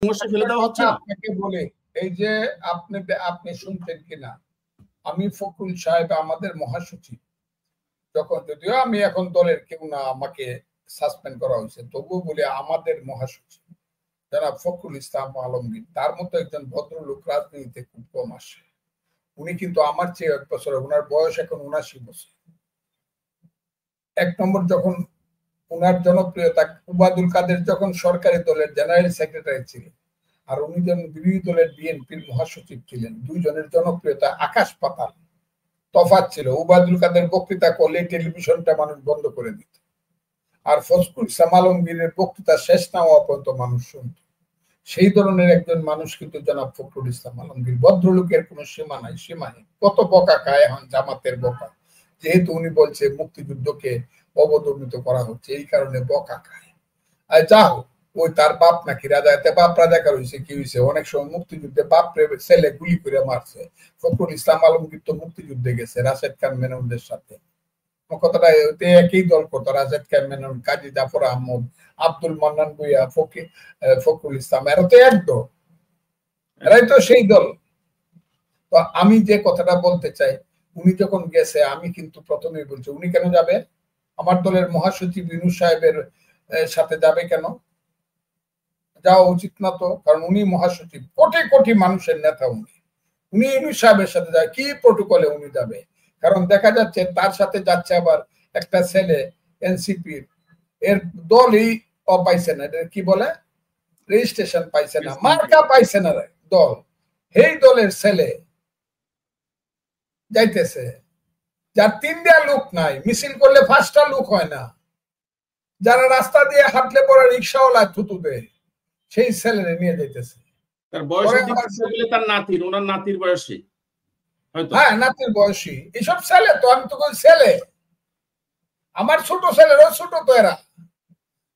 সমস্যা ফেলে দেওয়া হচ্ছে না। আপনাকে বলে এই যে আপনি শুনছেন কিনা, আমি ফখরুল সাহেব আমাদের মহাসচিব, যখন যদিও আমি এখন দলের কেউ না, আমাকে সাসপেন্ড করা হয়েছে, তবুও বলে আমাদের মহাসচিব যারা ফখরুল ইসলাম আলমগীর, তার মতো একজন ভদ্রলোক রাজনীতিতে খুব কম আসে। উনি কিন্তু আমার চেয়ে 1 বছর, ওনার বয়স এখন 79 বছর। 1 নম্বর, যখন উনার জনপ্রিয়তা, উবায়দুল কাদের যখন সরকারি দলের জেনারেল সেক্রেটারি ছিলেন আর উনি যখন বিরোধী দলের বিএনপির মহাসচিব ছিলেন, দুইজনের জনপ্রিয়তা আকাশ পাতাল তফাৎ ছিল। উবায়দুল কাদের বক্তৃতা করলে টেলিভিশনটা মানুষ বন্ধ করে দিত, আর ফখরুল ইসলাম আলমগীরের বক্তৃতা শেষ না হওয়া পর্যন্ত মানুষ শুনত। সেই ধরনের একজন মানুষ কিন্তু জনাব ফখরুল ইসলাম আলমগীর। ভদ্রলোকের কোনো সীমা নাই, সীমাহীন। কত বকা খায় এখন জামাতের বকা, যেহেতু উনি বলছে মুক্তিযুদ্ধকে অবদমিত করা হচ্ছে, এই কারণে বকা খায়। আর যা হোক, ওই তার বাপ নাকি রাজাতে বাপ রাজাকার হয়েছে, কি হয়েছে, অনেক সময় মুক্তিযুদ্ধে বাপ ছেলে গুলি করে মারছে। ফখরুল ইসলাম আলমগীর তো মুক্তিযুদ্ধে গেছে রাশেদ খান মেননের সাথে, কথাটা একই দল করতো, রাশেদ খান মেনন, কাজী জাফর আহমদ, আব্দুল মান্নান ভূঁইয়া, ফখরুল ইসলাম, এরা তো এক দল, এরাই তো সেই দল। তো আমি যে কথাটা বলতে চাই, উনি যখন গেছে, আমি কিন্তু প্রথমেই বলছি উনি কেন যাবে? আমার দলের মহাসচিব ইউনূস সাহেবের সাথে যাবে কেন? যাওয়া উচিত না তো, কারণ উনি মহাসচিব, কোটি কোটি মানুষের নেতা। উনি ইউনূস সাহেবের সাথে যায় কি প্রটোকলে উনি যাবে? কারণ দেখা যাচ্ছে তার সাথে যাচ্ছে আবার একটা ছেলে এনসিপির, এর দলই পাইছে না, কি বলে, রেজিস্ট্রেশন পাইছে না, মার্কা পাইছে না দল, এই দলের ছেলে যাইতেছে, যার 3টা লোক নাই, মিছিল করলে 5টা লোক হয় না, যারা রাস্তা দিয়ে হাঁটলে পরে রিক্সাওয়ালা থুতু দেয়, সেই ছেলেরে নিয়ে যাইতেছে। তার বয়স তার নাতির, ওনার নাতির বয়সী, হ্যাঁ নাতির বয়সী এইসব ছেলে। তো আমি তো কই ছেলে, আমার ছোট ছেলেরও ছোট তো এরা।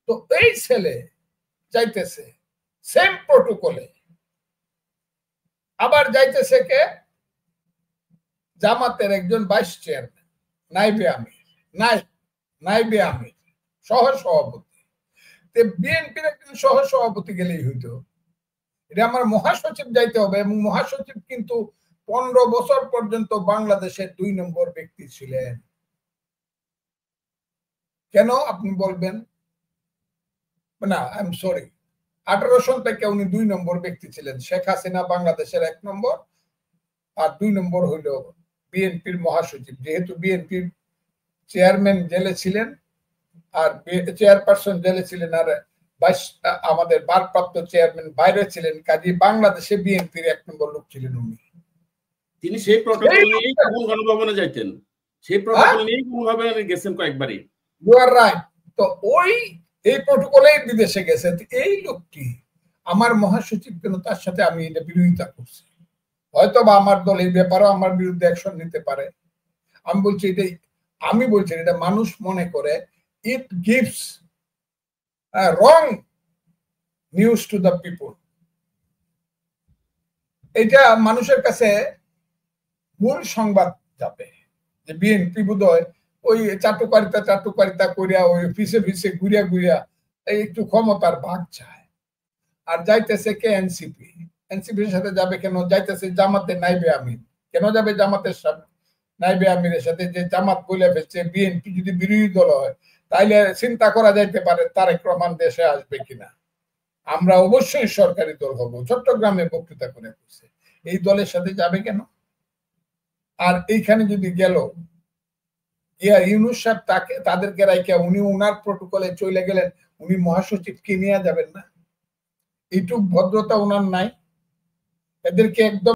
তো এই ছেলে যাইতেছে সেম প্রটোকলে, আবার যাইতেছে কে, জামাতের একজন ভাইস চেয়ারম্যান নাইবে আমির সহ সভাপতি। বিএনপির একজন সহ সভাপতি গেলেই হইতো, এটা আমার মহাসচিব যাইতে হবে। এবং মহাসচিব কিন্তু 15 বছর পর্যন্ত বাংলাদেশের 2 নম্বর ব্যক্তি ছিলেন। কেন আপনি বলবেন? না, আই এম সরি, 18 সন থেকে উনি 2 নম্বর ব্যক্তি ছিলেন। শেখ হাসিনা বাংলাদেশের 1 নম্বর, আর 2 নম্বর হইল বিএনপির মহাসচিব। যেহেতু বিএনপির চেয়ারম্যান জেলে ছিলেন আর চেয়ারপারসন জেলে ছিলেন, আর আমাদের ভারপ্রাপ্ত চেয়ারম্যান বাইরে ছিলেন, কাজী বাংলাদেশে বিএনপির 1 নম্বর লোক ছিলেন উনি। তিনি সেই প্রটোকল নিয়েই গণভবনে যাইতেন, সেই প্রটোকল নিয়েই গণভবনে গেছেন কয়েকবারই। You R right. তো এই প্রটোকলেই বিদেশে গেছে। এই লোকটি আমার মহাসচিব, কেন তার সাথে আমি এটা বিরোধিতা করছি? হয়তো বা আমার দল এই ব্যাপারেও আমার বিরুদ্ধে অ্যাকশন নিতে পারে। আমি বলছি এটা মানুষ মনে করে it gives a wrong news to the people। এটা মানুষের কাছে ভুল সংবাদ যাবে যে বিএনপি বোধহয় ওই চাটুকারিতা করিয়া ওই ফিসে ঘুরিয়া একটু ক্ষমতার ভাগ চায়। আর যাইতেছে কে? এনসিপির সাথে যাবে কেন? যাইতেছে জামাতের নাইবে আমির। কেন যাবে জামাতের সাথে নাইবে আমিরের সাথে? যে জামাত বলে ফেলছে বিএনপি যদি বিরোধী দল হয় তাইলে চিন্তা করা যাইতে পারে তারেক রহমান দেশে আসবে কিনা, আমরা অবশ্যই সরকারি দল হব। চট্টগ্রামে বক্তৃতা করে বলছে, এই দলের সাথে যাবে কেন? আর এইখানে যদি গেল ইউনূস সাহেব, তাদেরকে রাইখা উনি উনার প্রটোকলে চলে গেলেন, উনি মহাসচিবকে নিয়ে যাবেন না? এইটুক ভদ্রতা উনার নাই? এদেরকে একদম